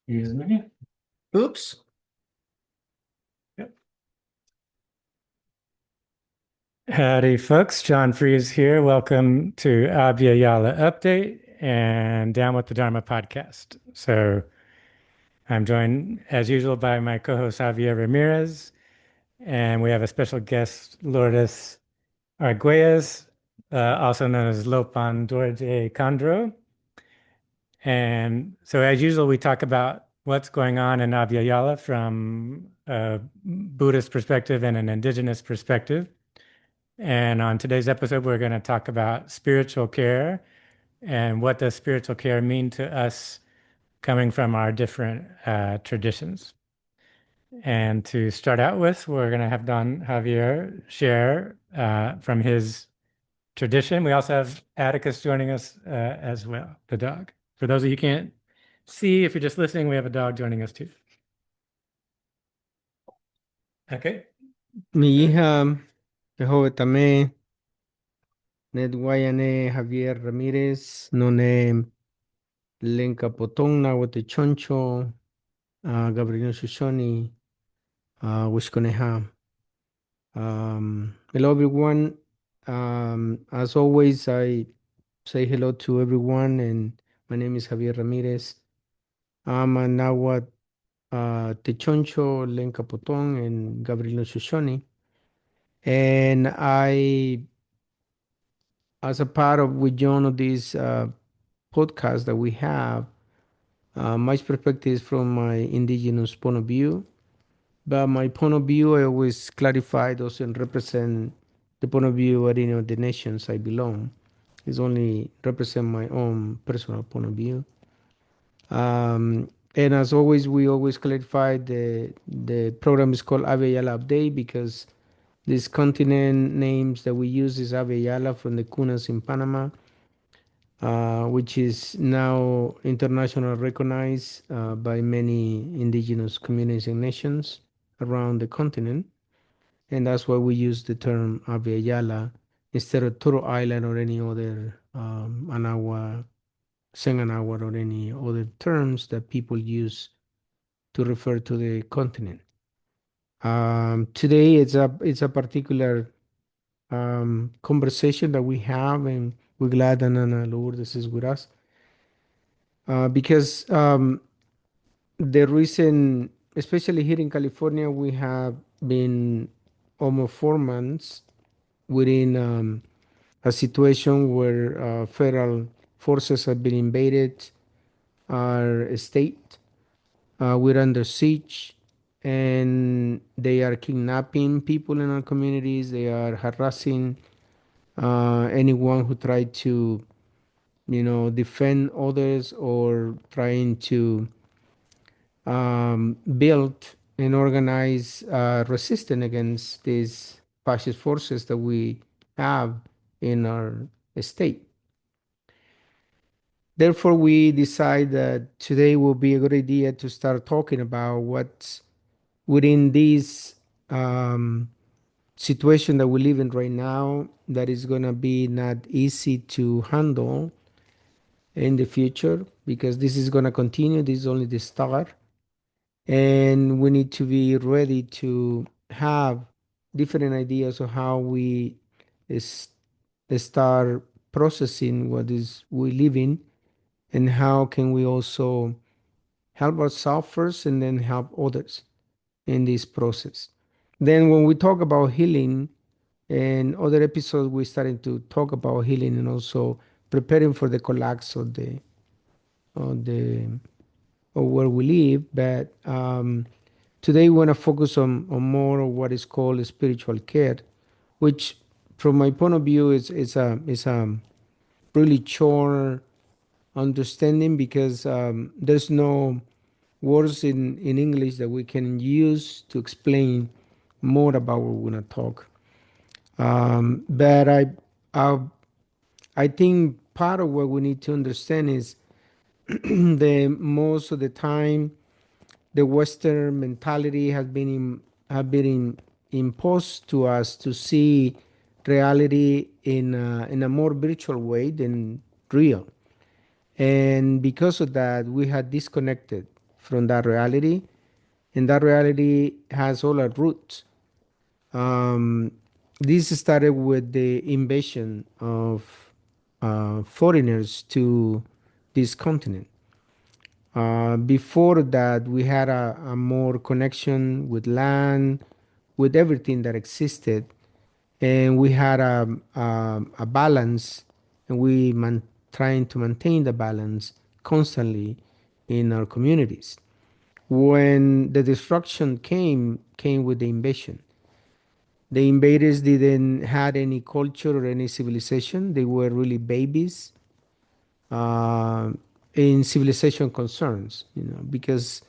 Excuse me. Oops. Yep. Howdy, folks. John Fries here. Welcome to Abya Yala Update and Down with the Dharma podcast. So I'm joined, as usual, by my co-host Javier Ramirez, and we have a special guest, Lourdes Arguelles, also known as Lopan Dorje Condro. And so, as usual, we talk about what's going on in Abya Yala from a Buddhist perspective and an indigenous perspective. And on today's episode, we're going to talk about spiritual care and what does spiritual care mean to us coming from our different traditions. And to start out with, we're going to have Don Javier share from his tradition. We also have Atticus joining us as well, the dog. For those of you who can't see, if you're just listening, we have a dog joining us too. Okay. Mi hija, Tamé, Ned Guayane, Javier Ramírez, None Lenka Potong, Nawate Choncho, Gabriel Shoshoni, Wishkoneha. Hello, everyone. As always, I say hello to everyone, and my name is Javier Ramirez. I'm a Nawat Techoncho, Lenka Potong, and Gabriel Shoshoni. And as a part of with John of this podcast that we have, my perspective is from my indigenous point of view. But my point of view, I always clarify doesn't represent the point of view of any of the nations I belong. It's only represent my own personal point of view. And as always, we always clarify the program is called Aveyala Update because these continent names that we use is Aveyala from the Cunas in Panama, which is now internationally recognized by many indigenous communities and nations around the continent. And that's why we use the term Abya instead of Toro Island or any other Anawa, Senganawa, or any other terms that people use to refer to the continent. Today, it's a particular conversation that we have, and we're glad that Nana Lourdes is with us. Because the recent, especially here in California, we have been almost 4 months within a situation where federal forces have been invaded our state. We're under siege, and they are kidnapping people in our communities. They are harassing anyone who tried to, defend others or trying to build and organize resistance against these fascist forces that we have in our state. Therefore, we decide that today will be a good idea to start talking about what's within this um, situation that we live in right now that is going to be not easy to handle in the future because this is going to continue. This is only the start. And we need to be ready to have different ideas of how we is, start processing what is we live in and how can we also help ourselves first and then help others in this process. Then when we talk about healing and other episodes we started to talk about healing and also preparing for the collapse of the of where we live. But today we want to focus on more of what is called spiritual care, which from my point of view is a really short understanding because there's no words in English that we can use to explain more about what we're going to talk. But I I think part of what we need to understand is the most of the time the Western mentality has been imposed to us to see reality in a more virtual way than real. And because of that, we had disconnected from that reality, and that reality has all our roots. Um, this started with the invasion of foreigners to this continent. Before that, we had a more connection with land, with everything that existed, and we had a balance, and trying to maintain the balance constantly in our communities. When the destruction came with the invasion. The invaders didn't had any culture or any civilization. They were really babies uh, in civilization concerns, because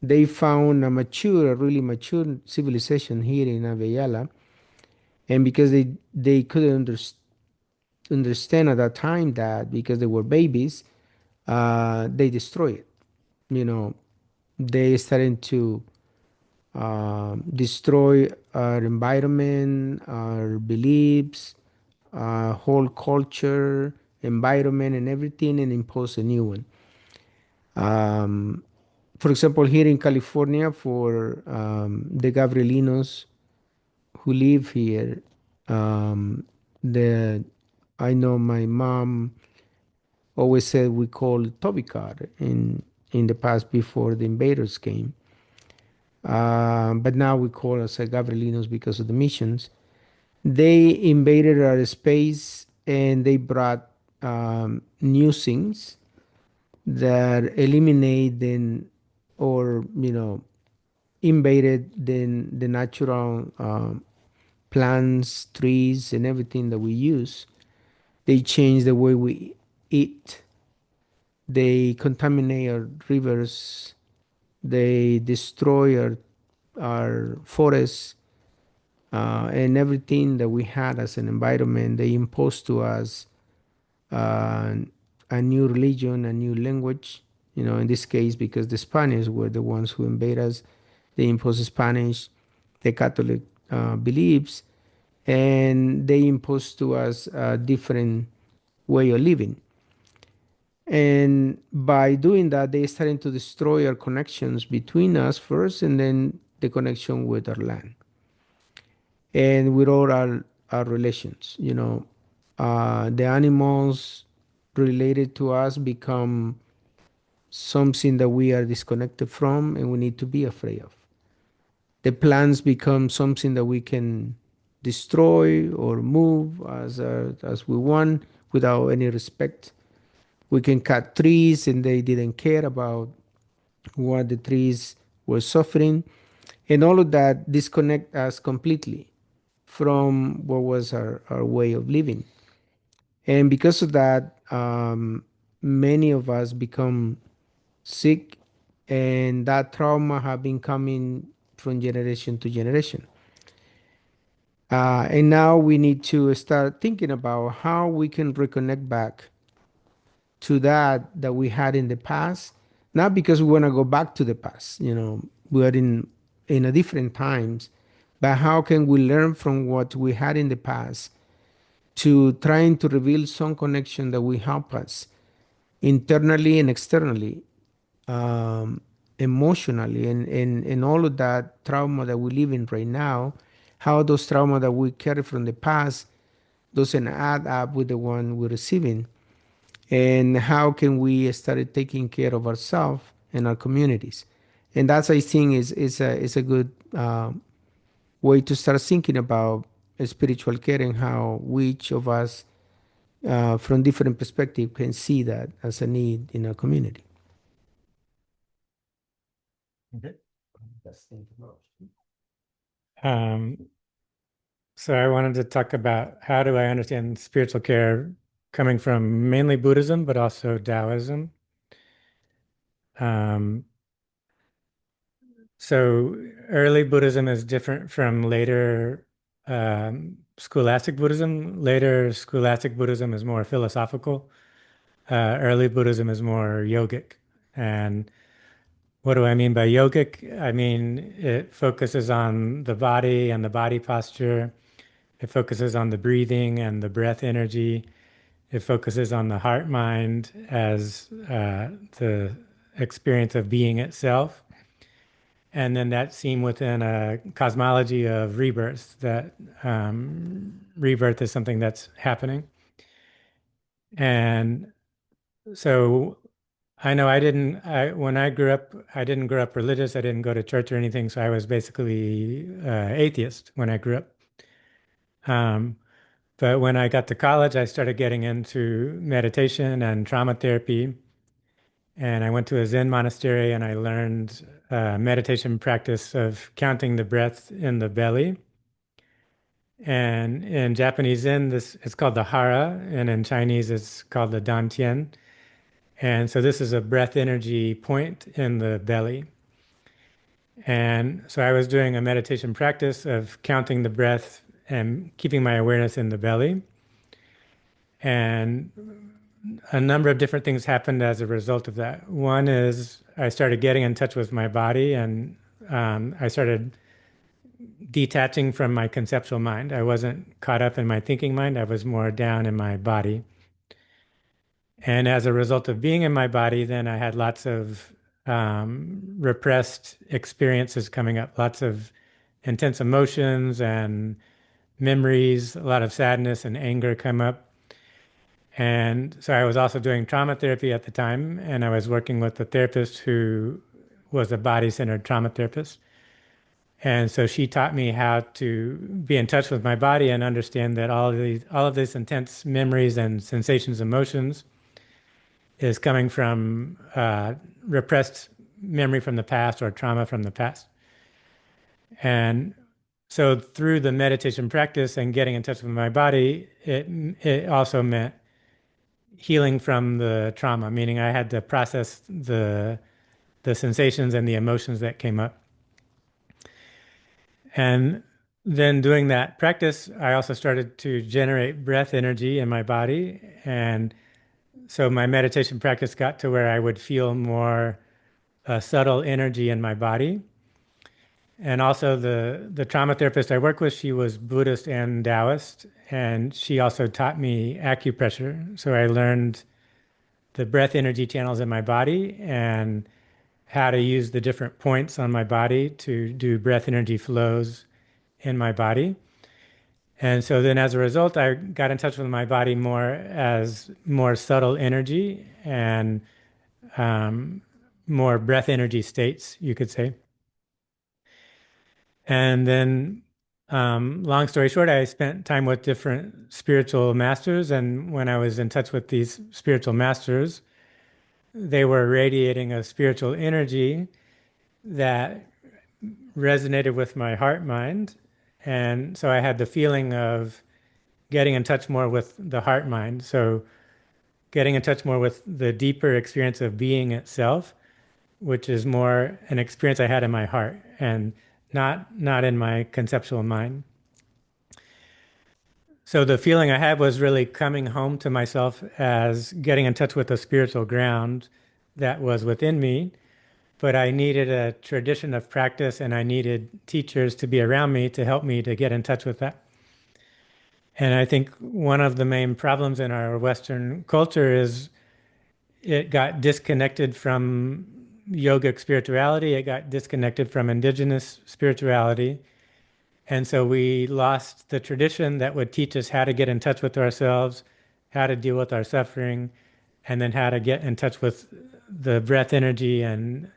they found a really mature civilization here in Aveyala, and because they couldn't understand at that time that because they were babies, they destroy it. You know, they started to destroy our environment, our beliefs, whole culture, environment, and everything, and impose a new one. Um, for example, here in California, for the Gabrielinos who live here, um, the I know my mom always said we called Tobicar in the past before the invaders came. But now we call us Gabrielinos because of the missions. They invaded our space and they brought new things that eliminate then or invaded the natural plants, trees, and everything that we use. They change the way we eat. They contaminate our rivers. They destroy our forests and everything that we had as an environment. They impose to us uh, a new religion, a new language. In this case, because the Spanish were the ones who invade us, they imposed Spanish, the Catholic beliefs, and they imposed to us a different way of living. And by doing that, they started to destroy our connections between us first, and then the connection with our land and with all our relations. The animals related to us become something that we are disconnected from and we need to be afraid of. The plants become something that we can destroy or move as we want without any respect. We can cut trees and they didn't care about what the trees were suffering. And all of that disconnect us completely from what was our way of living. And because of that, many of us become sick, and that trauma have been coming from generation to generation. And now we need to start thinking about how we can reconnect back to that we had in the past, not because we want to go back to the past, we're in a different times, but how can we learn from what we had in the past to trying to reveal some connection that will help us internally and externally, um, emotionally, and all of that trauma that we live in right now, how those trauma that we carry from the past doesn't add up with the one we're receiving, and how can we start taking care of ourselves and our communities. And that's, I think, is a good way to start thinking about spiritual care and how each of us from different perspective can see that as a need in our community. Okay. That's thank you much. Um, so I wanted to talk about how do I understand spiritual care coming from mainly Buddhism, but also Taoism. Um, so early Buddhism is different from later scholastic Buddhism. Later scholastic Buddhism is more philosophical. Early Buddhism is more yogic. And what do I mean by yogic? I mean, it focuses on the body and the body posture. It focuses on the breathing and the breath energy. It focuses on the heart mind as the experience of being itself. And then that's seen within a cosmology of rebirth, that rebirth is something that's happening. And so I know when I grew up, I didn't grow up religious. I didn't go to church or anything. So I was basically atheist when I grew up. Um, but when I got to college, I started getting into meditation and trauma therapy. And I went to a Zen monastery and I learned meditation practice of counting the breath in the belly. And in Japanese Zen, this it's called the hara, and in Chinese, it's called the dantian. And so this is a breath energy point in the belly. And so I was doing a meditation practice of counting the breath and keeping my awareness in the belly. And a number of different things happened as a result of that. One is I started getting in touch with my body and I started detaching from my conceptual mind. I wasn't caught up in my thinking mind, I was more down in my body. And as a result of being in my body, then I had lots of repressed experiences coming up, lots of intense emotions and memories, a lot of sadness and anger come up. And so I was also doing trauma therapy at the time, and I was working with a therapist who was a body-centered trauma therapist. And so she taught me how to be in touch with my body and understand that all of these intense memories and sensations, emotions is coming from repressed memory from the past or trauma from the past. And so through the meditation practice and getting in touch with my body, it also meant healing from the trauma, meaning I had to process the sensations and the emotions that came up. And then doing that practice, I also started to generate breath energy in my body. And so my meditation practice got to where I would feel more subtle energy in my body. And also the trauma therapist I work with, she was Buddhist and Taoist, and she also taught me acupressure. So I learned the breath energy channels in my body and how to use the different points on my body to do breath energy flows in my body. And so then as a result, I got in touch with my body more as more subtle energy and um, more breath energy states, you could say. And then, long story short, I spent time with different spiritual masters. And when I was in touch with these spiritual masters, they were radiating a spiritual energy that resonated with my heart mind. And so I had the feeling of getting in touch more with the heart mind. So getting in touch more with the deeper experience of being itself, which is more an experience I had in my heart and not in my conceptual mind. So the feeling I had was really coming home to myself as getting in touch with a spiritual ground that was within me, but I needed a tradition of practice and I needed teachers to be around me to help me to get in touch with that. And I think one of the main problems in our Western culture is it got disconnected from yogic spirituality, it got disconnected from indigenous spirituality. And so we lost the tradition that would teach us how to get in touch with ourselves, how to deal with our suffering, and then how to get in touch with the breath energy and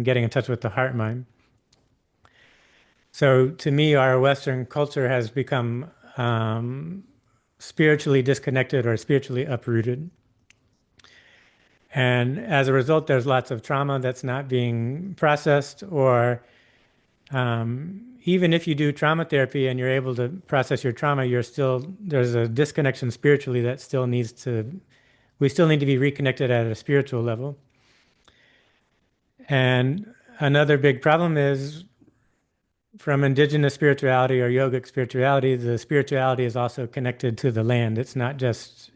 getting in touch with the heart mind. So to me, our Western culture has become spiritually disconnected or spiritually uprooted. And as a result, there's lots of trauma that's not being processed, or even if you do trauma therapy and you're able to process your trauma, there's a disconnection spiritually that we still need to be reconnected at a spiritual level. And another big problem is from indigenous spirituality or yogic spirituality, the spirituality is also connected to the land. It's not just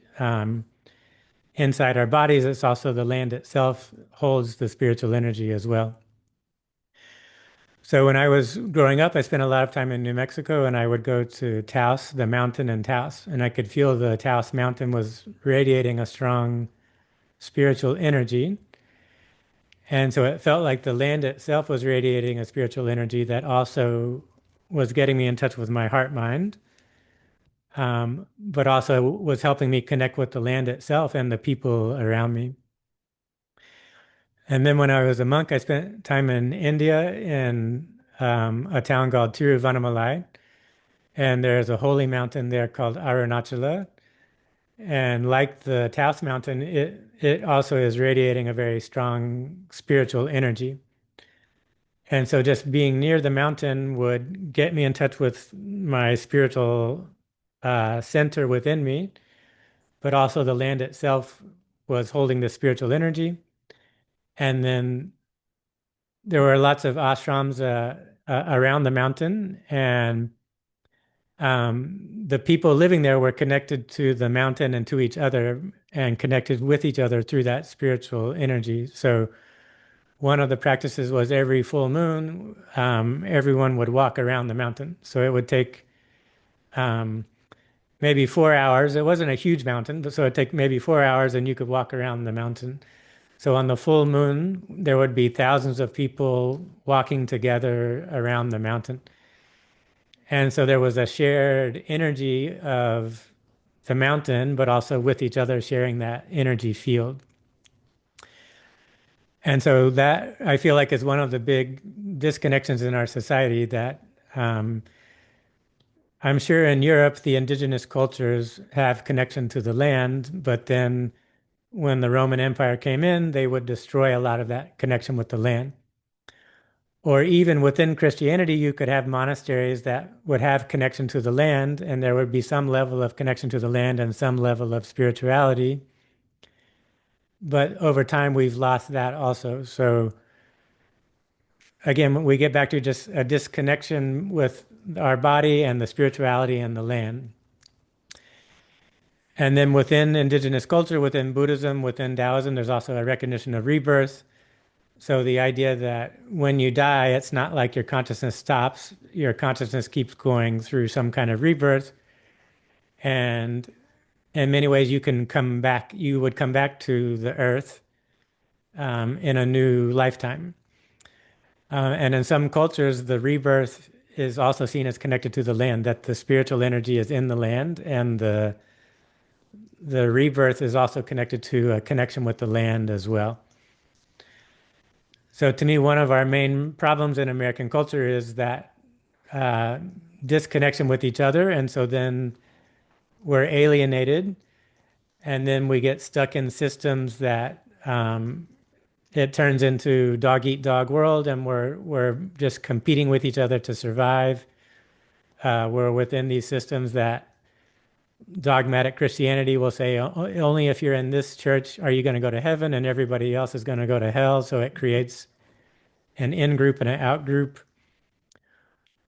inside our bodies, it's also the land itself holds the spiritual energy as well. So when I was growing up, I spent a lot of time in New Mexico and I would go to Taos, the mountain in Taos, and I could feel the Taos mountain was radiating a strong spiritual energy. And so it felt like the land itself was radiating a spiritual energy that also was getting me in touch with my heart mind, but also was helping me connect with the land itself and the people around me. And then when I was a monk, I spent time in India in a town called Tiruvannamalai. And there's a holy mountain there called Arunachala. And like the Taos Mountain, it also is radiating a very strong spiritual energy. And so just being near the mountain would get me in touch with my spiritual center within me, but also the land itself was holding the spiritual energy. And then there were lots of ashrams around the mountain, and the people living there were connected to the mountain and to each other and connected with each other through that spiritual energy. So one of the practices was every full moon, everyone would walk around the mountain. So it would take um, maybe 4 hours. It wasn't a huge mountain, but so it'd take maybe 4 hours and you could walk around the mountain. So on the full moon, there would be thousands of people walking together around the mountain. And so there was a shared energy of the mountain, but also with each other sharing that energy field. And so that I feel like is one of the big disconnections in our society that um, I'm sure in Europe, the indigenous cultures have connection to the land, but then when the Roman Empire came in, they would destroy a lot of that connection with the land. Or even within Christianity, you could have monasteries that would have connection to the land, and there would be some level of connection to the land and some level of spirituality. But over time, we've lost that also. So again, we get back to just a disconnection with our body and the spirituality and the land. And then within indigenous culture, within Buddhism, within Taoism, there's also a recognition of rebirth. So the idea that when you die, it's not like your consciousness stops, your consciousness keeps going through some kind of rebirth. And in many ways, you can come back, you would come back to the earth in a new lifetime. And in some cultures, the rebirth is also seen as connected to the land, that the spiritual energy is in the land, and the rebirth is also connected to a connection with the land as well. So to me, one of our main problems in American culture is that uh, disconnection with each other. And so then we're alienated, and then we get stuck in systems that it turns into dog eat dog world, and we're just competing with each other to survive. We're within these systems that dogmatic Christianity will say only if you're in this church are you going to go to heaven, and everybody else is going to go to hell. So it creates an in group and an out group.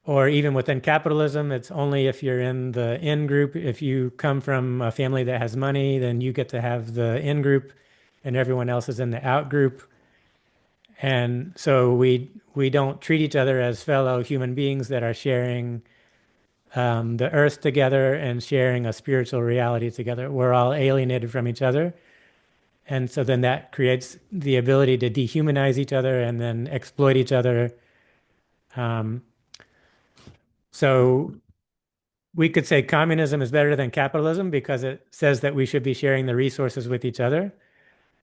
Or even within capitalism, it's only if you're in the in group. If you come from a family that has money, then you get to have the in group, and everyone else is in the out group. And so we don't treat each other as fellow human beings that are sharing the earth together and sharing a spiritual reality together. We're all alienated from each other. And so then that creates the ability to dehumanize each other and then exploit each other. Um, so we could say communism is better than capitalism because it says that we should be sharing the resources with each other.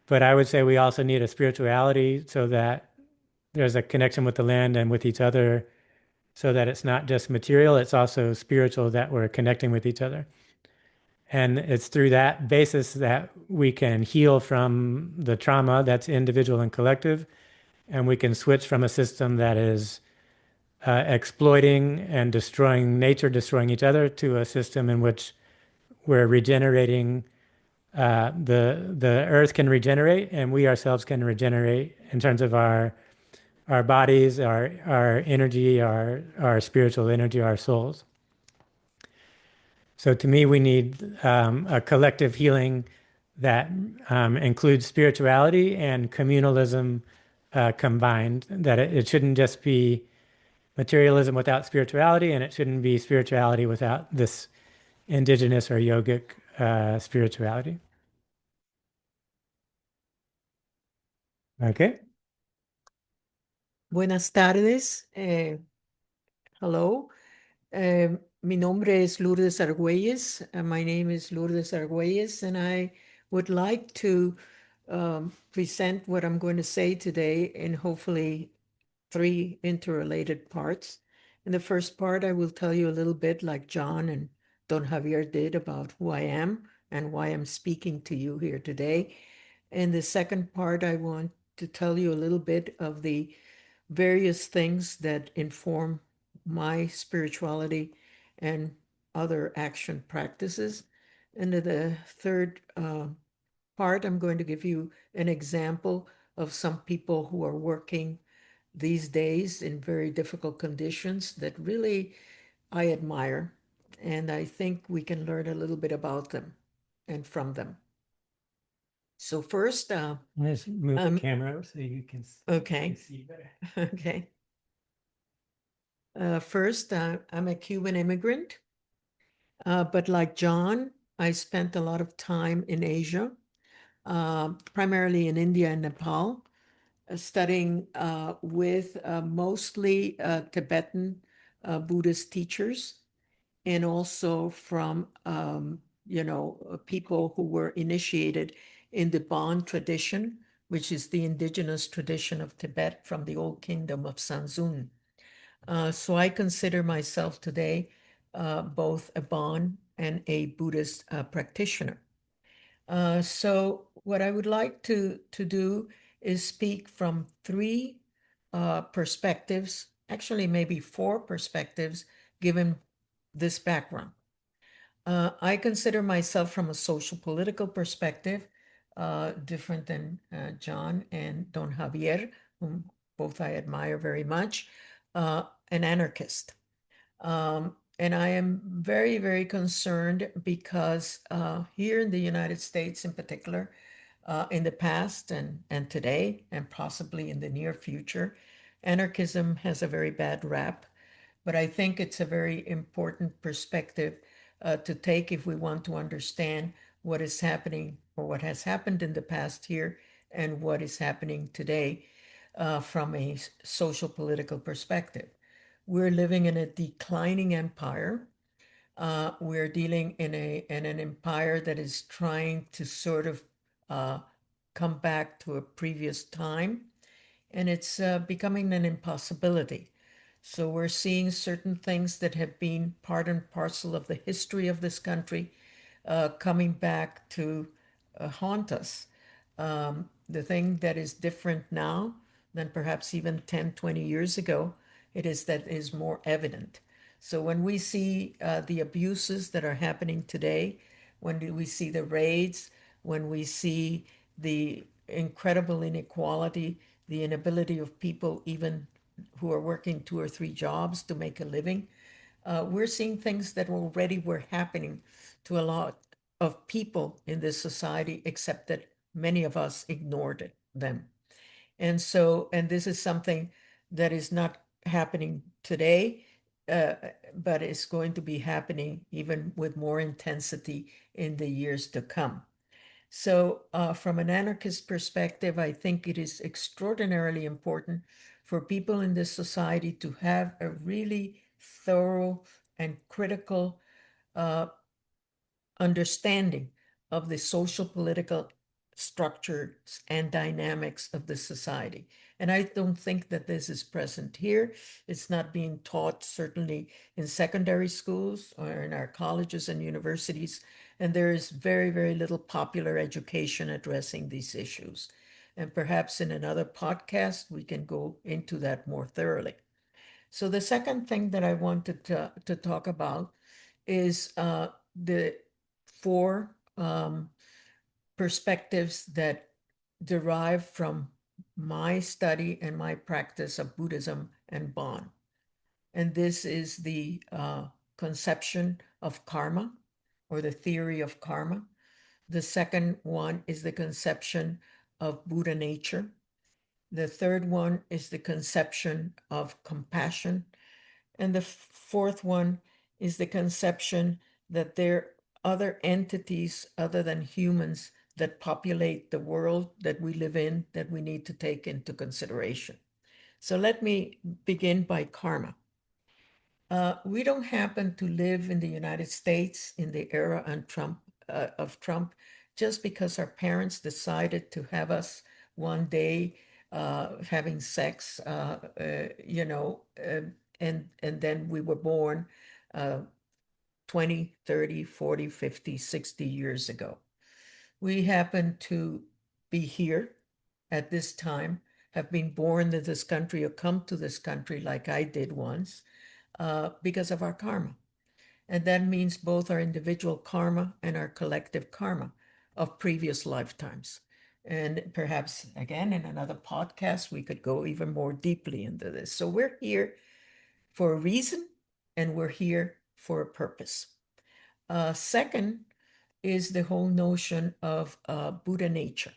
But I would say we also need a spirituality so that there's a connection with the land and with each other so that it's not just material, it's also spiritual that we're connecting with each other. And it's through that basis that we can heal from the trauma that's individual and collective, and we can switch from a system that is exploiting and destroying nature, destroying each other, to a system in which we're regenerating. The earth can regenerate, and we ourselves can regenerate in terms of our bodies, our energy, our spiritual energy, our souls. So to me, we need a collective healing that includes spirituality and communalism combined. That it shouldn't just be materialism without spirituality, and it shouldn't be spirituality without this indigenous or yogic spirituality. Okay. Buenas tardes. Hello. Mi nombre es Lourdes Argüelles. My name is Lourdes Argüelles, and I would like to present what I'm going to say today in hopefully three interrelated parts. In the first part, I will tell you a little bit like John and Don Javier did about who I am and why I'm speaking to you here today. In the second part, I want to tell you a little bit of the various things that inform my spirituality and other action practices. And in the third part, I'm going to give you an example of some people who are working these days in very difficult conditions that really I admire. And I think we can learn a little bit about them and from them. So first, Let's move the um, camera so you can okay, see better. okay. First, I'm a Cuban immigrant, but like John, I spent a lot of time in Asia, primarily in India and Nepal, studying with mostly Tibetan Buddhist teachers, and also from people who were initiated in the Bon tradition, which is the indigenous tradition of Tibet from the old kingdom of Sanzun. So I consider myself today both a Bon and a Buddhist practitioner. So what I would like to do is speak from three perspectives, actually maybe four perspectives, given this background. I consider myself from a social political perspective, different than John and Don Javier, whom both I admire very much, an anarchist. And I am very, very concerned because here in the United States in particular, in the past and today, and possibly in the near future, anarchism has a very bad rap. But I think it's a very important perspective to take if we want to understand what is happening or what has happened in the past here and what is happening today from a social political perspective. We're living in a declining empire. We're dealing in an empire that is trying to sort of uh, come back to a previous time, and it's becoming an impossibility. So we're seeing certain things that have been part and parcel of the history of this country coming back to haunt us. The thing that is different now than perhaps even 10, 20 years ago, it is that is more evident. So when we see the abuses that are happening today, when we see the raids, when we see the incredible inequality, the inability of people even who are working two or three jobs to make a living, we're seeing things that already were happening to a lot of people in this society, except that many of us ignored them. And so, and this is something that is not happening today, uh, but is going to be happening even with more intensity in the years to come. So, from an anarchist perspective, I think it is extraordinarily important for people in this society to have a really thorough and critical uh, understanding of the social political structures and dynamics of the society. And I don't think that this is present here. It's not being taught, certainly in secondary schools or in our colleges and universities. And there is very, very little popular education addressing these issues. And perhaps in another podcast, we can go into that more thoroughly. So the second thing that I wanted to talk about is the four perspectives that derive from my study and my practice of Buddhism and Bon. And this is the conception of karma or the theory of karma. The second one is the conception of Buddha nature. The third one is the conception of compassion. And the fourth one is the conception that there are other entities other than humans that populate the world that we live in that we need to take into consideration. So let me begin by karma. We don't happen to live in the United States in the era of Trump just because our parents decided to have us one day having sex, and then we were born uh, 20, 30, 40, 50, 60 years ago. We happen to be here at this time, have been born in this country or come to this country like I did once because of our karma. And that means both our individual karma and our collective karma of previous lifetimes. And perhaps, again, in another podcast, we could go even more deeply into this. So we're here for a reason and we're here for a purpose. Second is the whole notion of Buddha nature.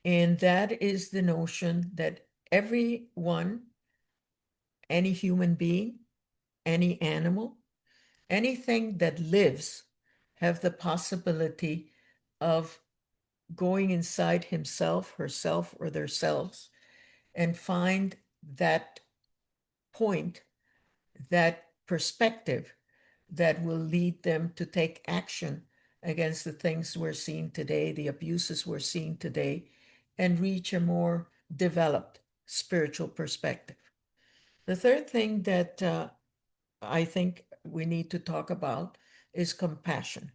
And that is the notion that everyone, any human being, any animal, anything that lives have the possibility of going inside himself, herself, or themselves and find that point, that perspective that will lead them to take action against the things we're seeing today, the abuses we're seeing today, and reach a more developed spiritual perspective. The third thing that I think we need to talk about is compassion,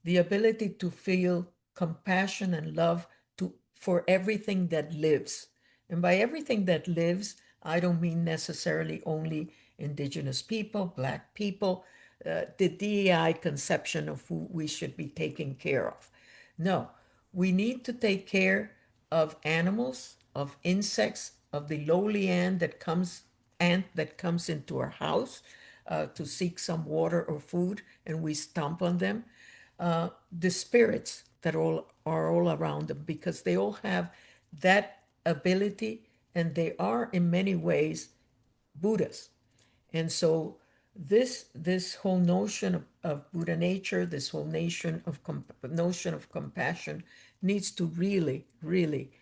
the ability to feel compassion and love for everything that lives. And by everything that lives, I don't mean necessarily only indigenous people, Black people, the DEI conception of who we should be taking care of. No, we need to take care of animals, of insects, of the lowly ant that comes into our house to seek some water or food, and we stomp on them. The spirits that are all around them, because they all have that ability, and they are in many ways Buddhas. And so this whole notion of Buddha nature, this whole notion of compassion needs to really, really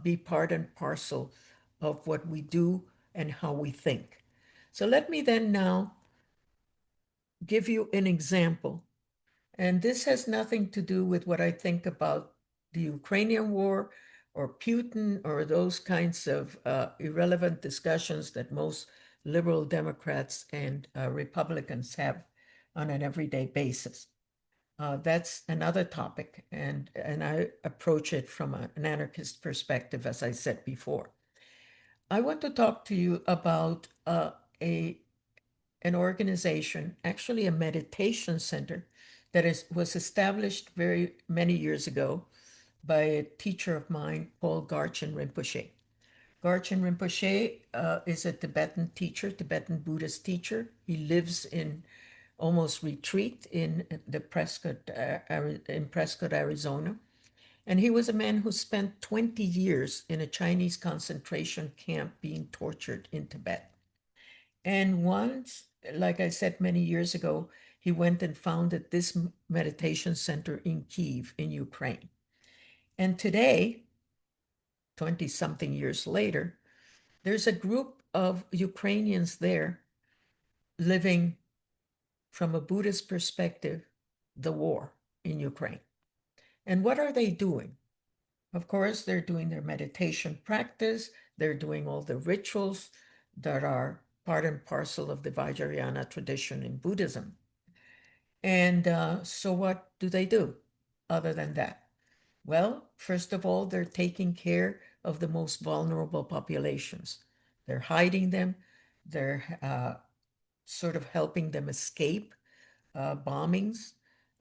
be part and parcel of what we do and how we think. So let me then now give you an example. And this has nothing to do with what I think about the Ukrainian war or Putin or those kinds of irrelevant discussions that most liberal Democrats and Republicans have on an everyday basis. That's another topic, and I approach it from an anarchist perspective, as I said before. I want to talk to you about a an organization, actually a meditation center was established very many years ago by a teacher of mine, Paul Garchen Rinpoche. Garchen Rinpoche is a Tibetan teacher, Tibetan Buddhist teacher. He lives in almost retreat in Prescott, Arizona. And he was a man who spent 20 years in a Chinese concentration camp being tortured in Tibet. And once, like I said many years ago, he went and founded this meditation center in Kiev, in Ukraine. And today, 20 something years later, there's a group of Ukrainians there living from a Buddhist perspective, the war in Ukraine. And what are they doing? Of course, they're doing their meditation practice, they're doing all the rituals that are part and parcel of the Vajrayana tradition in Buddhism. And so what do they do other than that? Well, first of all, they're taking care of the most vulnerable populations. They're hiding them, they're sort of helping them escape bombings,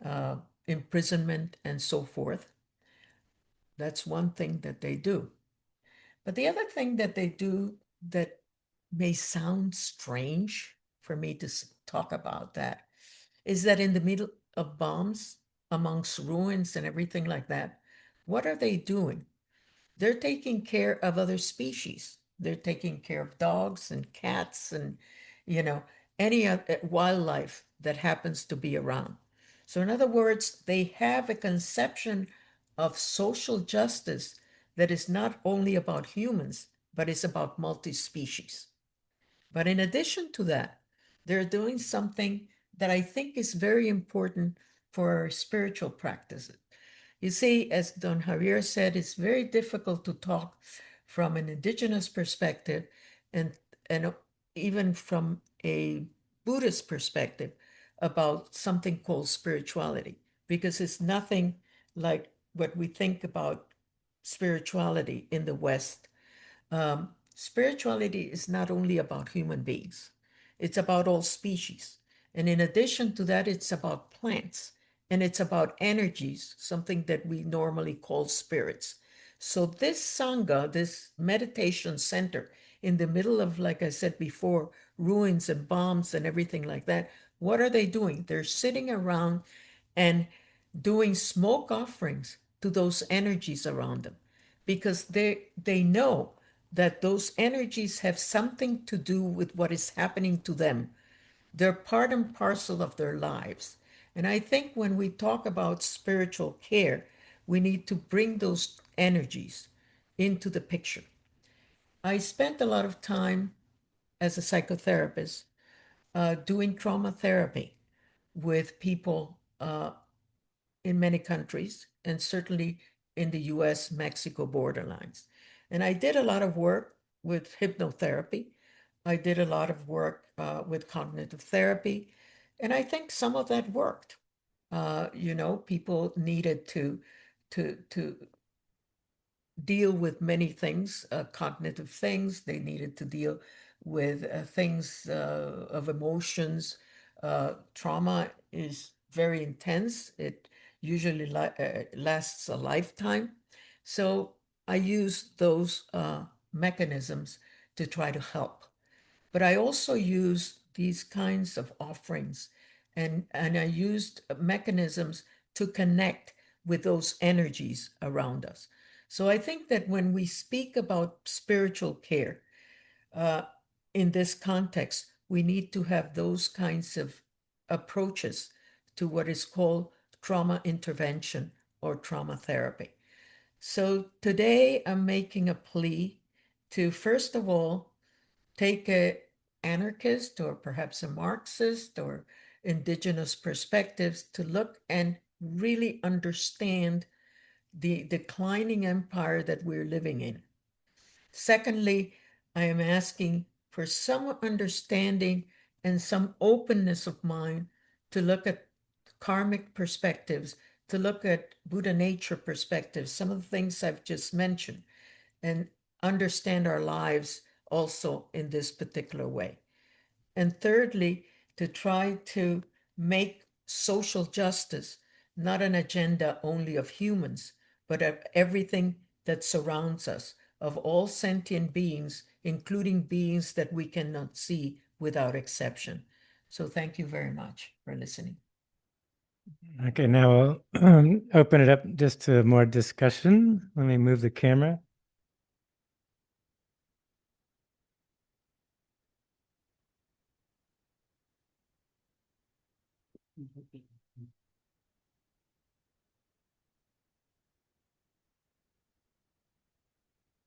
uh, imprisonment, and so forth. That's one thing that they do. But the other thing that they do that may sound strange for me to talk about that is that in the middle of bombs, amongst ruins and everything like that, what are they doing? They're taking care of other species. They're taking care of dogs and cats and, you know, any wildlife that happens to be around. So, in other words, they have a conception of social justice that is not only about humans, but it's about multi-species. But in addition to that, they're doing something that I think is very important for our spiritual practices. You see, as Don Javier said, it's very difficult to talk from an indigenous perspective and, and even from a Buddhist perspective about something called spirituality, because it's nothing like what we think about spirituality in the West. Spirituality is not only about human beings, it's about all species. And in addition to that, it's about plants and it's about energies, something that we normally call spirits. So, this Sangha, this meditation center in the middle of, like I said before, ruins and bombs and everything like that, what are they doing? They're sitting around and doing smoke offerings to those energies around them because they know that those energies have something to do with what is happening to them. They're part and parcel of their lives. And I think when we talk about spiritual care, we need to bring those energies into the picture. I spent a lot of time as a psychotherapist doing trauma therapy with people in many countries, and certainly in the US Mexico borderlines. And I did a lot of work with hypnotherapy. I did a lot of work with cognitive therapy. And I think some of that worked. People needed to deal with many things, cognitive things. They needed to deal with things of emotions. Trauma is very intense. It usually lasts a lifetime. So I use those mechanisms to try to help. But I also use these kinds of offerings and I used mechanisms to connect with those energies around us. So I think that when we speak about spiritual care uh, in this context, we need to have those kinds of approaches to what is called trauma intervention or trauma therapy. So today I'm making a plea to, first of all, take a anarchist or perhaps a Marxist or indigenous perspectives to look and really understand the declining empire that we're living in. Secondly, I am asking for some understanding and some openness of mind to look at karmic perspectives, to look at Buddha nature perspectives, some of the things I've just mentioned, and understand our lives also in this particular way. And thirdly, to try to make social justice not an agenda only of humans, but of everything that surrounds us, of all sentient beings, including beings that we cannot see without exception. So thank you very much for listening. Okay, now we'll open it up just to more discussion. Let me move the camera.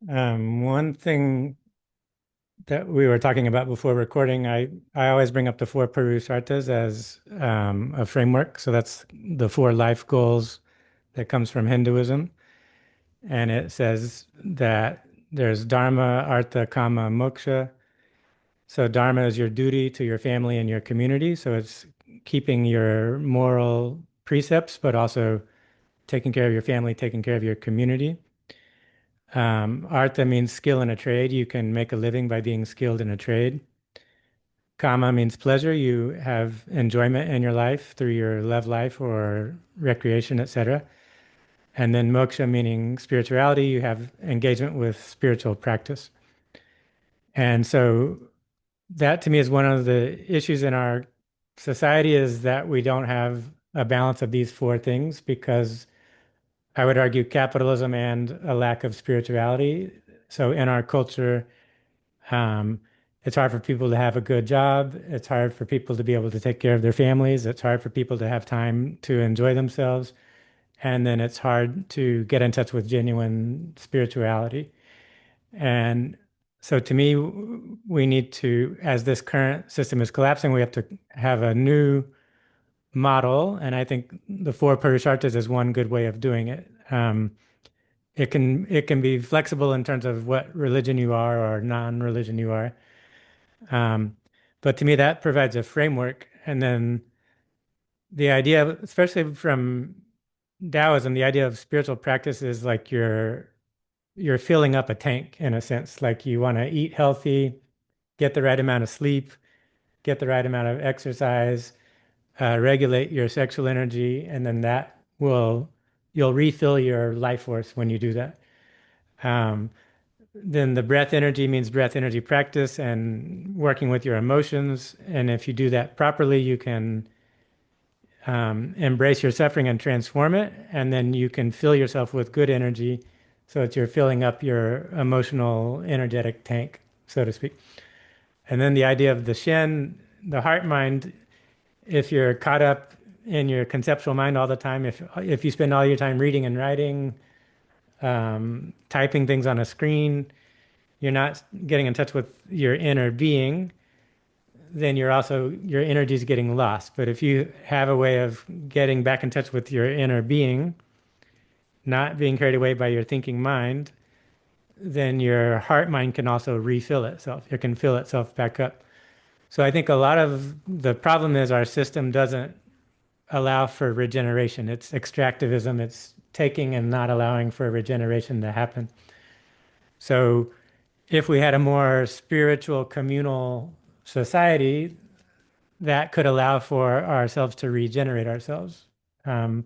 One thing that we were talking about before recording, I always bring up the four Purusharthas as a framework. So that's the four life goals that comes from Hinduism. And it says that there's Dharma, Artha, Kama, Moksha. So Dharma is your duty to your family and your community. So it's keeping your moral precepts, but also taking care of your family, taking care of your community. Artha means skill in a trade. You can make a living by being skilled in a trade. Kama means pleasure. You have enjoyment in your life through your love life or recreation, etc. And then moksha meaning spirituality. You have engagement with spiritual practice. And so that to me is one of the issues in our society is that we don't have a balance of these four things because I would argue capitalism and a lack of spirituality. So in our culture, um, it's hard for people to have a good job. It's hard for people to be able to take care of their families. It's hard for people to have time to enjoy themselves. And then it's hard to get in touch with genuine spirituality. And So to me, we need to, as this current system is collapsing, we have to have a new model. And I think the four Purushartas is one good way of doing it. It can be flexible in terms of what religion you are or non-religion you are. Um, but to me, that provides a framework. And then the idea, especially from Taoism, the idea of spiritual practice is like you're filling up a tank in a sense. Like you want to eat healthy, get the right amount of sleep, get the right amount of exercise, regulate your sexual energy, and then you'll refill your life force when you do that. Um, then the breath energy means breath energy practice and working with your emotions. And if you do that properly, you can embrace your suffering and transform it. And then you can fill yourself with good energy so that you're filling up your emotional, energetic tank, so to speak. And then the idea of the Shen, the heart mind, if you're caught up in your conceptual mind all the time, if you spend all your time reading and writing, typing things on a screen, you're not getting in touch with your inner being, then your energy is getting lost. But if you have a way of getting back in touch with your inner being, not being carried away by your thinking mind, then your heart mind can also refill itself. It can fill itself back up. So I think a lot of the problem is our system doesn't allow for regeneration. It's extractivism. It's taking and not allowing for regeneration to happen. So if we had a more spiritual, communal society, that could allow for ourselves to regenerate ourselves. Um,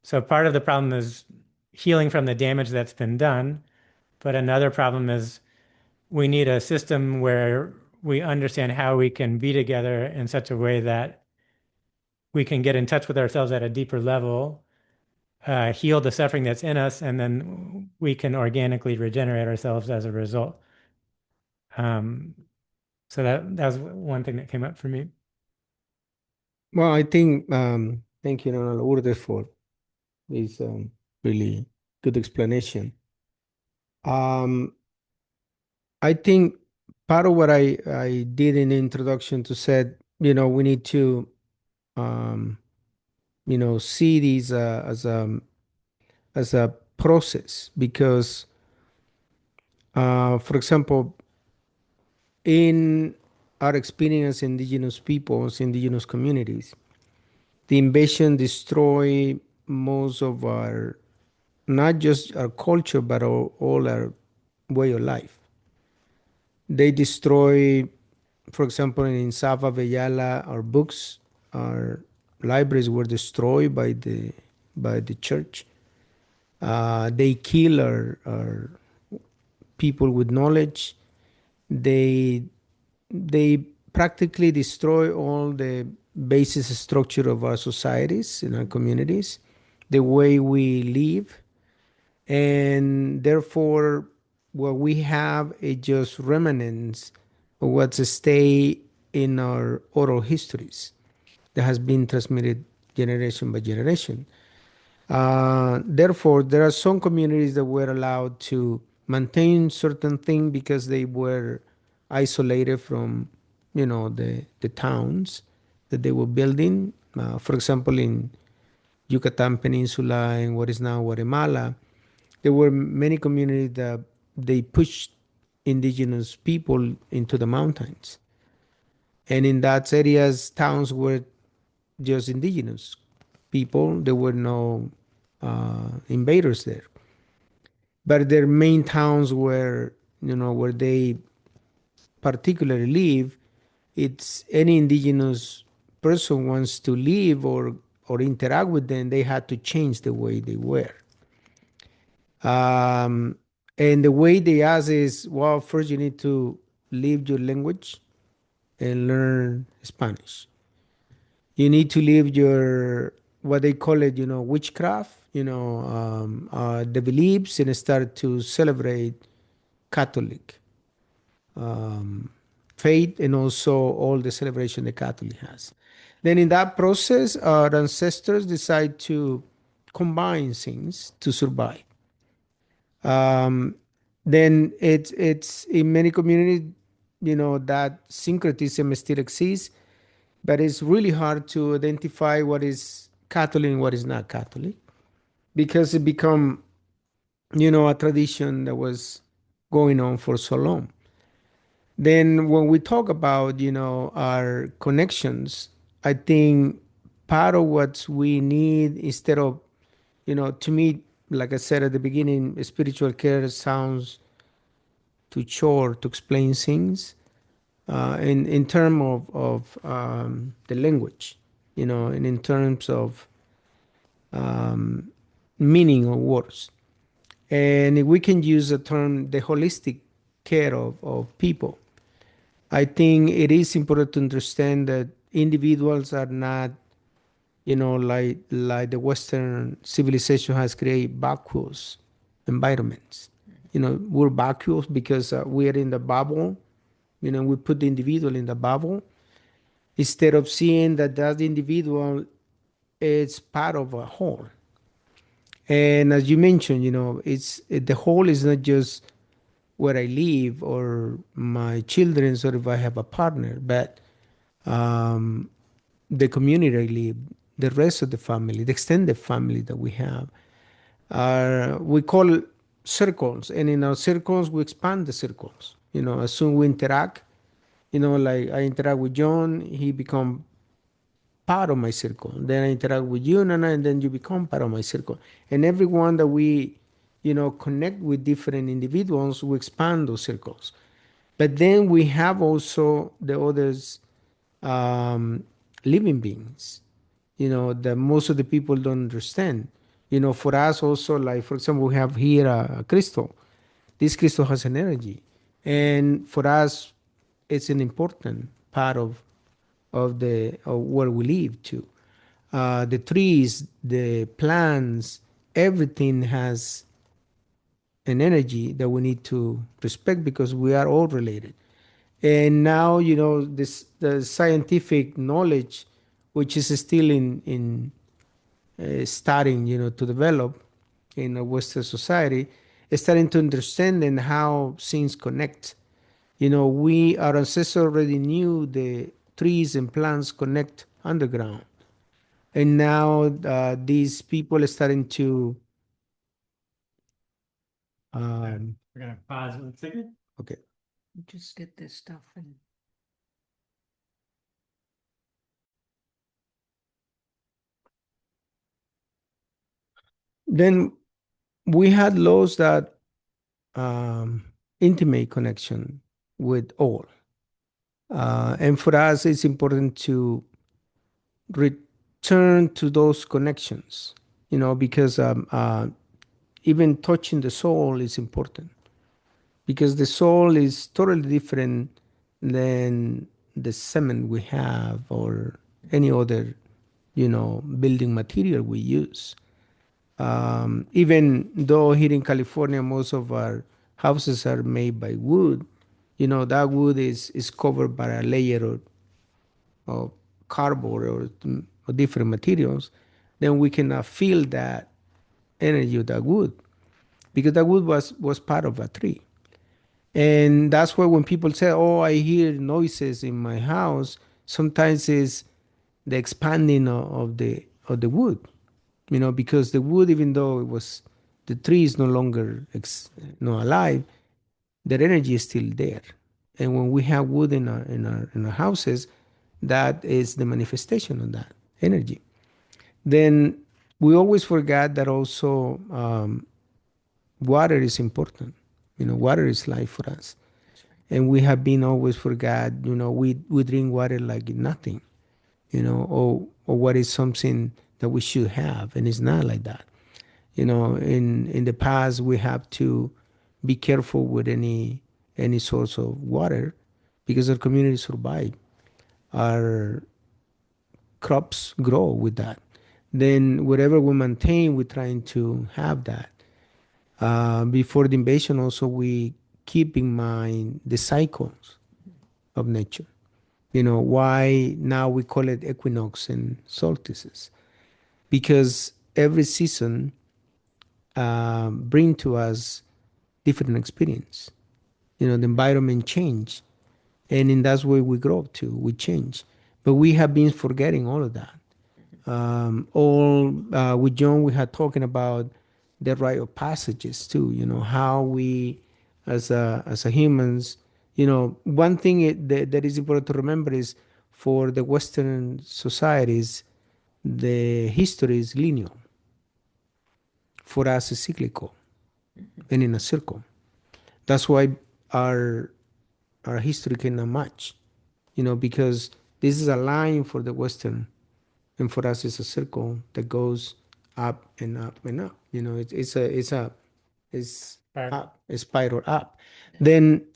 so part of the problem is healing from the damage that's been done, but another problem is we need a system where we understand how we can be together in such a way that we can get in touch with ourselves at a deeper level, heal the suffering that's in us, and then we can organically regenerate ourselves as a result. Um, so that was one thing that came up for me. Well, I think, thank you, Nona Lourdes, for this really good explanation. Um, I think part of what I did in the introduction to said, we need to, um, see these as a process because, for example, in our experience, indigenous peoples, indigenous communities, the invasion destroy most of our, not just our culture, but all our way of life. They destroy, for example, in Sava Veyala, our books, our libraries were destroyed by the church. They kill our people with knowledge. They they practically destroy all the basis structure of our societies in our communities, the way we live, and therefore what we have is just remnants of what's stay in our oral histories that has been transmitted generation by generation. Therefore, there are some communities that were allowed to maintain certain things because they were isolated from, the towns that they were building. For example, in Yucatan Peninsula, in what is now Guatemala, there were many communities that they pushed indigenous people into the mountains. And in that areas, towns were just indigenous people. There were no invaders there. But their main towns were, where they particularly live, it's any indigenous person wants to live or interact with them, they had to change the way they were. Um, and the way they ask is, well, first you need to leave your language and learn Spanish. You need to leave your, what they call it, witchcraft, the beliefs, and start to celebrate Catholic faith and also all the celebration the Catholic has. Then in that process, our ancestors decide to combine things to survive. then it's in many communities, that syncretism still exists, but it's really hard to identify what is Catholic and what is not Catholic because it become a tradition that was going on for so long. Then when we talk about our connections, I think part of what we need instead of to me, like I said at the beginning, spiritual care sounds too short to explain things in terms of the language, and in terms of meaning of words. And if we can use the term the holistic care of people, I think it is important to understand that individuals are not, like the Western civilization has created vacuous environments. We're vacuous because we are in the bubble. We put the individual in the bubble instead of seeing that individual is part of a whole. And as you mentioned, the whole is not just where I live or my children, or if I have a partner, but um, the community I live, the rest of the family, the extended family that we have, we call circles. And in our circles, we expand the circles. As soon we interact, like I interact with John, he become part of my circle. Then I interact with you, Nana, and then you become part of my circle. And everyone that we, connect with different individuals, we expand those circles. But then we have also the others, um, living beings, that most of the people don't understand. For us also, like for example, we have here a crystal. This crystal has an energy, and for us, it's an important part of where we live too. The trees, the plants, everything has an energy that we need to respect because we are all related. And now, this the scientific knowledge, which is still in starting, to develop in a Western society, is starting to understand and how things connect. Our ancestors already knew the trees and plants connect underground, and now these people are starting to. We're gonna pause 1 second. Okay. Just get this stuff and Then we had lost that um, intimate connection with all. And for us, it's important to return to those connections, because even touching the soul is important because the soul is totally different than the cement we have or any other, building material we use. Even though here in California, most of our houses are made by wood, that wood is covered by a layer of cardboard or different materials, then we cannot feel that energy of that wood because that wood was part of a tree. And that's why when people say, "Oh, I hear noises in my house," sometimes it's the expanding of the wood, because the wood, even though the tree is no longer alive, that energy is still there. And when we have wood in our houses, that is the manifestation of that energy. Then we always forget that also water is important. Water is life for us. And we have been always forgot, we drink water like nothing, or what is something that we should have. And it's not like that. In the past, we have to be careful with any source of water because our community survive. Our crops grow with that. Then whatever we maintain, we're trying to have that. Before the invasion, also we keep in mind the cycles of nature. Why now we call it equinox and solstices? Because every season bring to us different experience. The environment change, and in that way we grow too. We change, but we have been forgetting all of that. All with John, we had talking about the rite of passages too. How we, as a humans, one thing that is important to remember is for the Western societies, the history is linear. For us, it's cyclical and in a circle. That's why our our history cannot match. Because this is a line for the Western, and for us it's a circle that goes up and up and up. It's Spiral. up, a spiral up. Then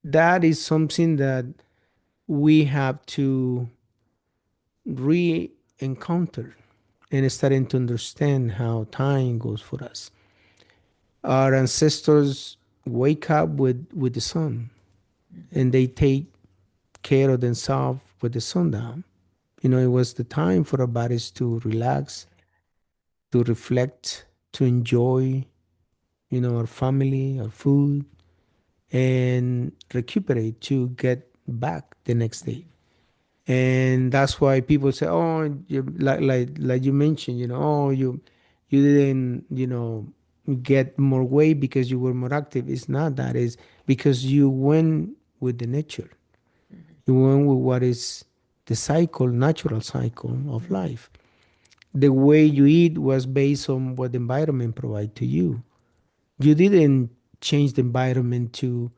that is something that we have to re-encounter and starting to understand how time goes for us. Our ancestors wake up with the sun, and they take care of themselves with the sundown. It was the time for our bodies to relax, to reflect, to enjoy, our family, our food, and recuperate to get back the next day. And that's why people say, "Oh, like you mentioned, oh, you didn't, get more weight because you were more active." It's not that. It's because you went with the nature. You went with what is the cycle, natural cycle of life. The way you eat was based on what the environment provided to you. You didn't change the environment to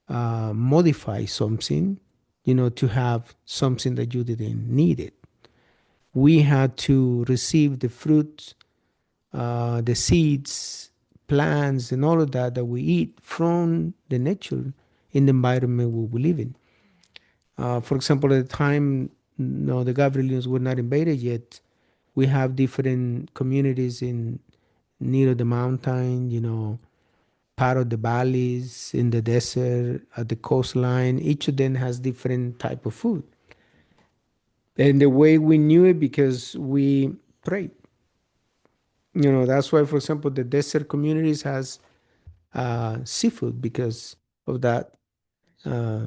modify something, to have something that you didn't need it. We had to receive the fruits, the seeds, plants, and all of that we eat from the nature in the environment we live in. For example, at the time, no, the Gabrielians were not invaded yet. We have different communities in near the mountain, part of the valleys, in the desert, at the coastline. Each of them has different type of food. And the way we knew it because we prayed. That's why, for example, the desert communities has seafood because of uh,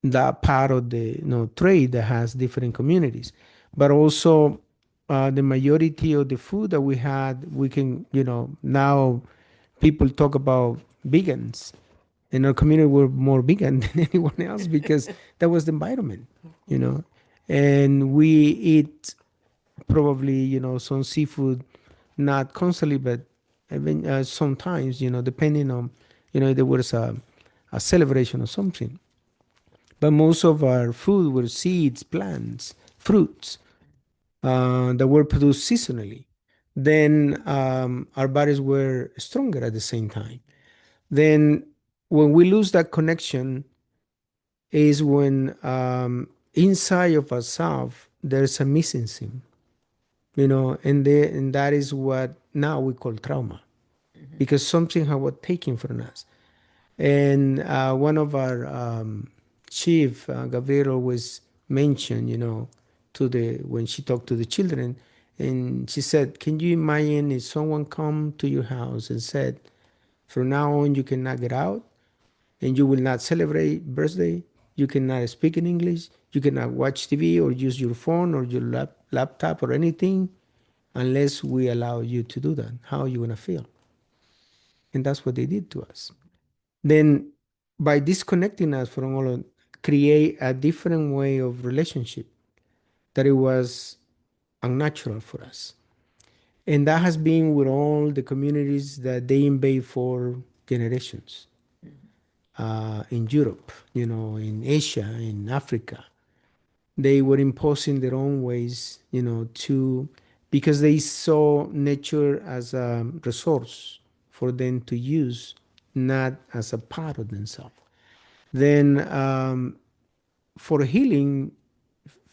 that part of the trade that has different communities. But also the majority of the food that we had, we can now people talk about vegans. In our community, we're more vegan than anyone else because that was the environment, and we eat probably some seafood, not constantly, but even sometimes, depending on if there was a celebration or something. But most of our food were seeds, plants, fruits that were produced seasonally. Then our bodies were stronger at the same time. Then when we lose that connection is when inside of ourselves there's a missing thing, and that is what now we call trauma because something was taken from us. And one of our chief, Gabriel, always mentioned, to the when she talked to the children, and she said, "Can you imagine if someone come to your house and said, from now on you cannot get out, and you will not celebrate birthday, you cannot speak in English, you cannot watch TV or use your phone or your laptop or anything, unless we allow you to do that? How are you gonna feel?" And that's what they did to us. Then by disconnecting us from all of, create a different way of relationship that it was unnatural for us. And that has been with all the communities that they invade for generations. In Europe, in Asia, in Africa, they were imposing their own ways, to because they saw nature as a resource for them to use, not as a part of themselves. Then for healing,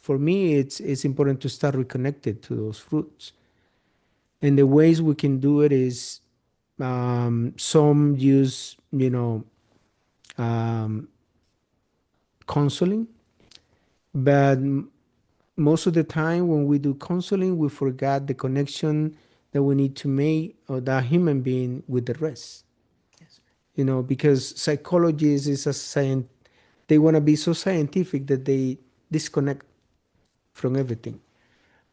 for me, it's important to start reconnected to those roots. And the ways we can do it is some use, um, counseling, but most of the time when we do counseling, we forget the connection that we need to make of that human being with the rest. because psychologists is a science, they want to be so scientific that they disconnect from everything.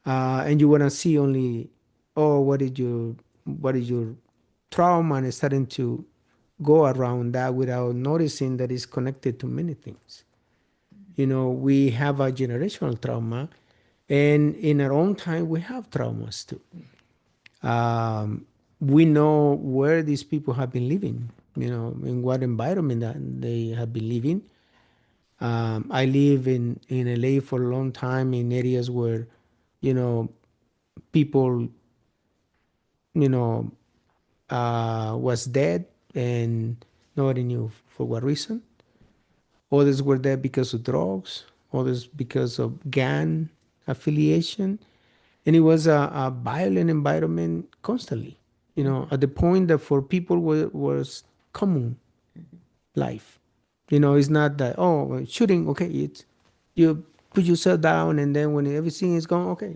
And you want to see only, oh, what is your trauma, and starting to go around that without noticing that it's connected to many things. We have a generational trauma, and in our own time, we have traumas too. Um, we know where these people have been living, in what environment that they have been living. I live in LA for a long time in areas where, you know, people, you know, was dead and nobody knew for what reason. Others were there because of drugs, others because of gang affiliation. And it was a violent environment constantly, at the point that for people was common life. It's not that, oh, shooting, okay, it's you put yourself down, and then when everything is gone, okay,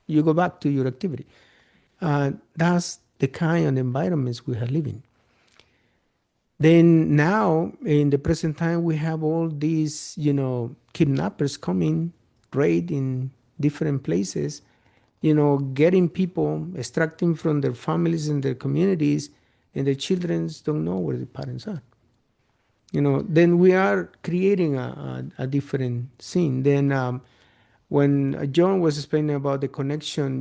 you go back to your activity. That's the kind of environments we are living. Then now, in the present time, we have all these, kidnappers coming, raid in different places, getting people, extracting from their families and their communities, and the children don't know where the parents are. Then we are creating a different scene. Then when John was explaining about the connection,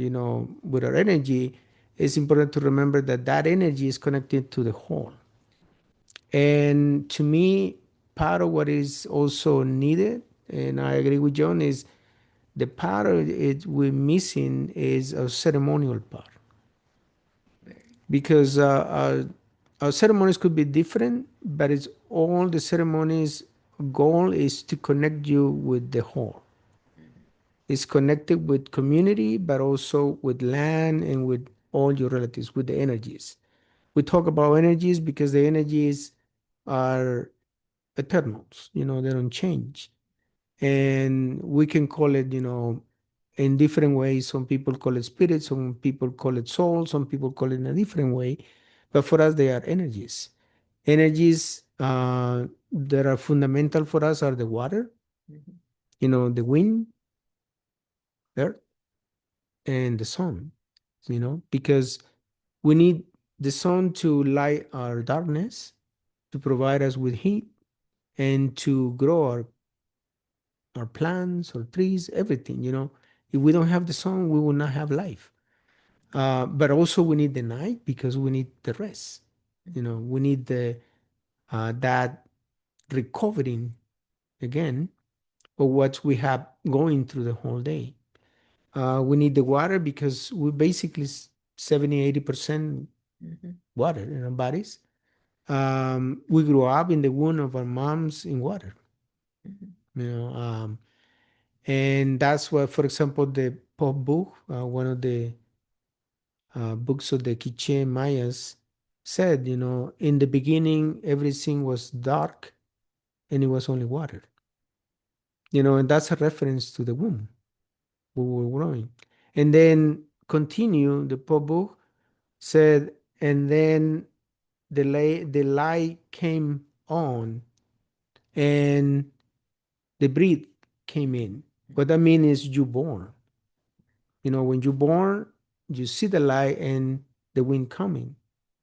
with our energy, it's important to remember that that energy is connected to the whole. And to me, part of what is also needed, and I agree with John, is the part of it we're missing is a ceremonial part. Because our ceremonies could be different, but it's all the ceremonies' goal is to connect you with the whole. It's connected with community, but also with land and with all your relatives, with the energies. We talk about energies because the energies are eternals, they don't change. And we can call it, in different ways. Some people call it spirit, some people call it soul, some people call it in a different way. But for us, they are energies. Energies that are fundamental for us are the water, the wind, earth, and the sun, because we need the sun to light our darkness, to provide us with heat, and to grow our plants or trees, everything. If we don't have the sun, we will not have life. But also we need the night because we need the rest. We need that recovering again of what we have going through the whole day. We need the water because we basically 70-80% water in our bodies. We grew up in the womb of our moms in water. You know, and that's why, for example, the Pop book, one of the books of the Quiche Mayas, said, in the beginning, everything was dark and it was only water. And that's a reference to the womb we were growing. And then continue, the Pop book said, and then the light came on and the breath came in. What that means is you born. When you born, you see the light and the wind coming,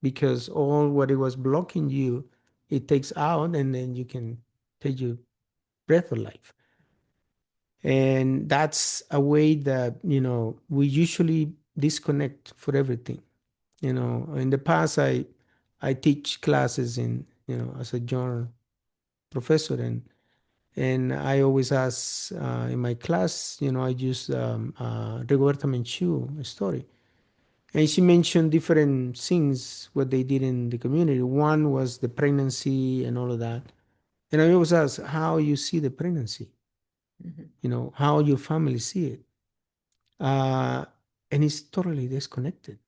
because all what it was blocking you, it takes out, and then you can take your breath of life. And that's a way that, we usually disconnect for everything. In the past, I teach classes as a journal professor, and I always ask in my class, I use Rigoberta Menchú story. And she mentioned different things, what they did in the community. One was the pregnancy and all of that. And I always ask how you see the pregnancy, how your family see it. Uh, and it's totally disconnected,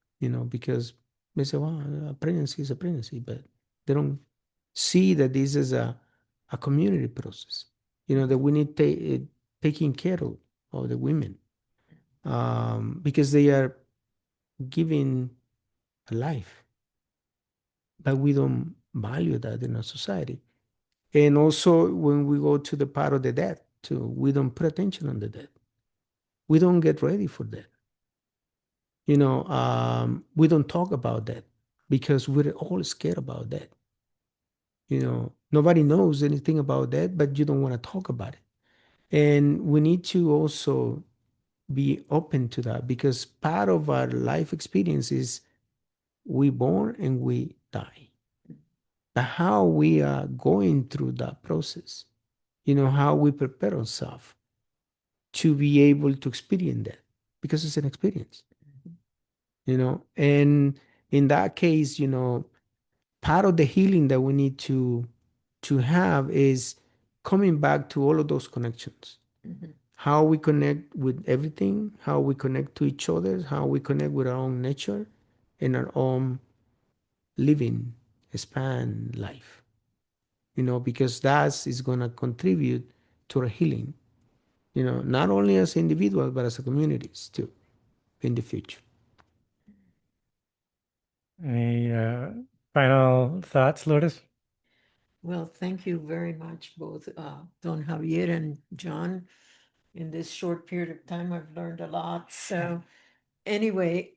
because they say, well, a pregnancy is a pregnancy, but they don't see that this is a community process, that we need taking care of the women, because they are giving a life, but we don't value that in our society. And also when we go to the part of the death too, we don't pay attention on the death. We don't get ready for that. We don't talk about that because we're all scared about that. Nobody knows anything about that, but you don't want to talk about it. And we need to also be open to that because part of our life experience is we born and we die. But how we are going through that process, how we prepare ourselves to be able to experience that because it's an experience, and in that case, part of the healing that we need to have is coming back to all of those connections. How we connect with everything, how we connect to each other, how we connect with our own nature and our own living span life, because that is going to contribute to our healing, not only as individuals, but as a communities too in the future. Any final thoughts, Lourdes? Well, thank you very much, both Don Javier and John. In this short period of time, I've learned a lot. So anyway,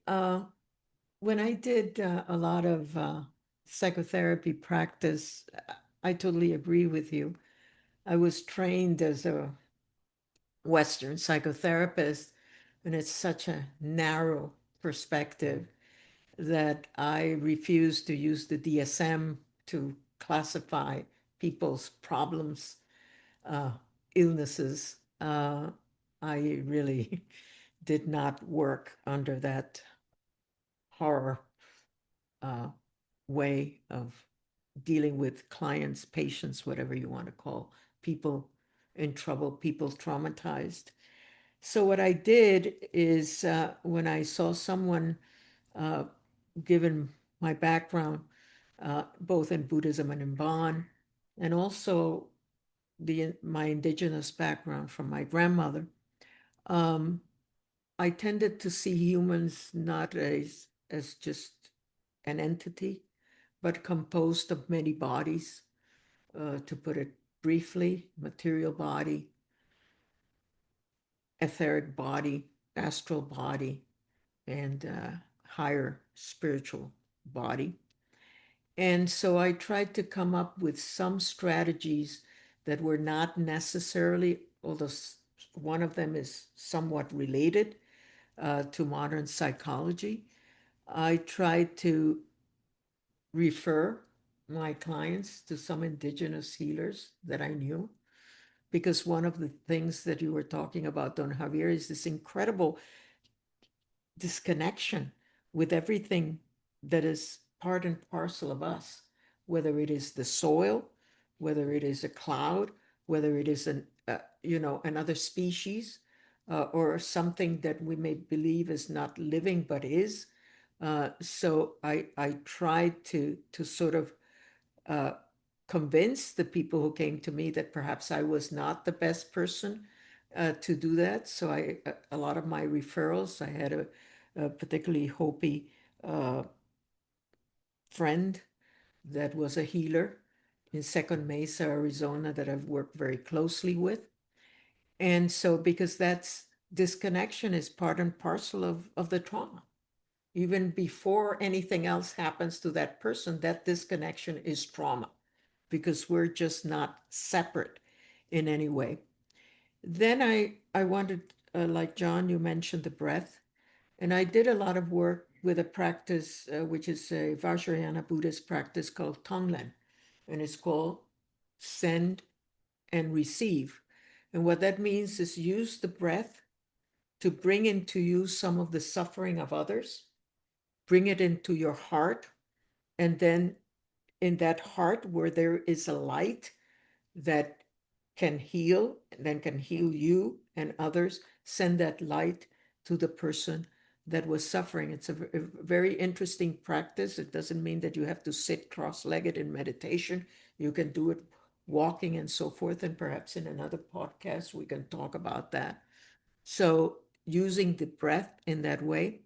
when I did a lot of psychotherapy practice, I totally agree with you. I was trained as a Western psychotherapist, and it's such a narrow perspective that I refuse to use the DSM to classify people's problems, uh, illnesses. I really did not work under that horror uh, way of dealing with clients, patients, whatever you want to call people in trouble, people traumatized. So what I did is when I saw someone, uh, given my background, both in Buddhism and in Bon, and also my indigenous background from my grandmother, um, I tended to see humans not as just an entity, but composed of many bodies. To put it briefly, material body, etheric body, astral body, and higher spiritual body. And so I tried to come up with some strategies that were not necessarily, although one of them is somewhat related to modern psychology. I tried to refer my clients to some indigenous healers that I knew, because one of the things that you were talking about, Don Javier, is this incredible disconnection with everything that is part and parcel of us, whether it is the soil, whether it is a cloud, whether it is another species, or something that we may believe is not living but is. So I tried to sort of uh, convince the people who came to me that perhaps I was not the best person to do that. So a lot of my referrals, I had a particularly Hopi friend that was a healer in Second Mesa, Arizona, that I've worked very closely with. And so because that's disconnection is part and parcel of the trauma. Even before anything else happens to that person, that disconnection is trauma because we're just not separate in any way. Then I wanted, like John, you mentioned the breath, and I did a lot of work with a practice which is a Vajrayana Buddhist practice called Tonglen, and it's called send and receive. And what that means is use the breath to bring into you some of the suffering of others, bring it into your heart, and then in that heart where there is a light that can heal, then can heal you and others, send that light to the person that was suffering. It's a very interesting practice. It doesn't mean that you have to sit cross-legged in meditation. You can do it walking and so forth, and perhaps in another podcast we can talk about that. So using the breath in that way.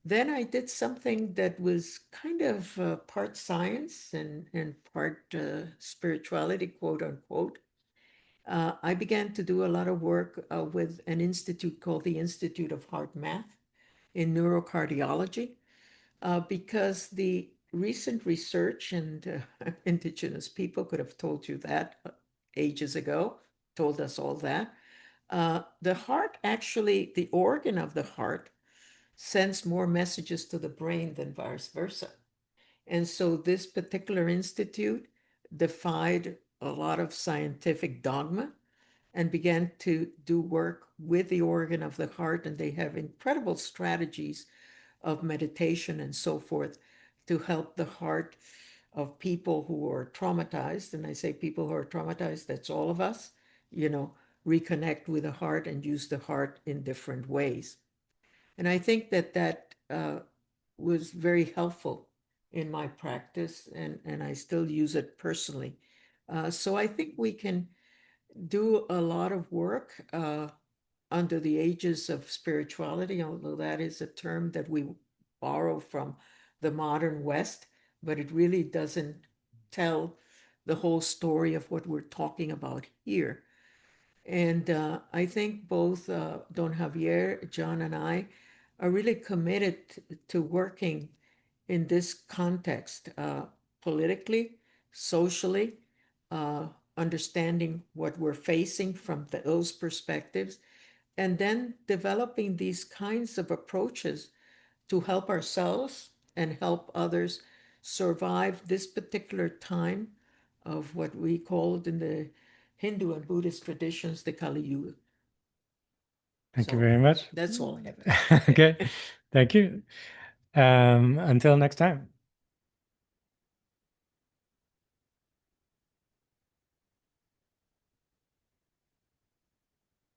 Then I did something that was kind of part science and part spirituality, quote unquote. I began to do a lot of work with an institute called the Institute of Heart Math in neurocardiology, because the recent research, and indigenous people could have told you that ages ago, told us all that. The heart, actually, the organ of the heart, sends more messages to the brain than vice versa. And so this particular institute defied a lot of scientific dogma and began to do work with the organ of the heart. And they have incredible strategies of meditation and so forth to help the heart of people who are traumatized. And I say people who are traumatized, that's all of us, you know, reconnect with the heart and use the heart in different ways. And I think that was very helpful in my practice, and I still use it personally. So I think we can do a lot of work under the aegis of spirituality, although that is a term that we borrow from the modern West, but it really doesn't tell the whole story of what we're talking about here. And I think both Don Javier, John, and I are really committed to working in this context, politically, socially, uh, understanding what we're facing from those perspectives, and then developing these kinds of approaches to help ourselves and help others survive this particular time of what we called in the Hindu and Buddhist traditions the Kali Yuga. Thank you So very much. that's all I have. Okay. Thank you. Until next time.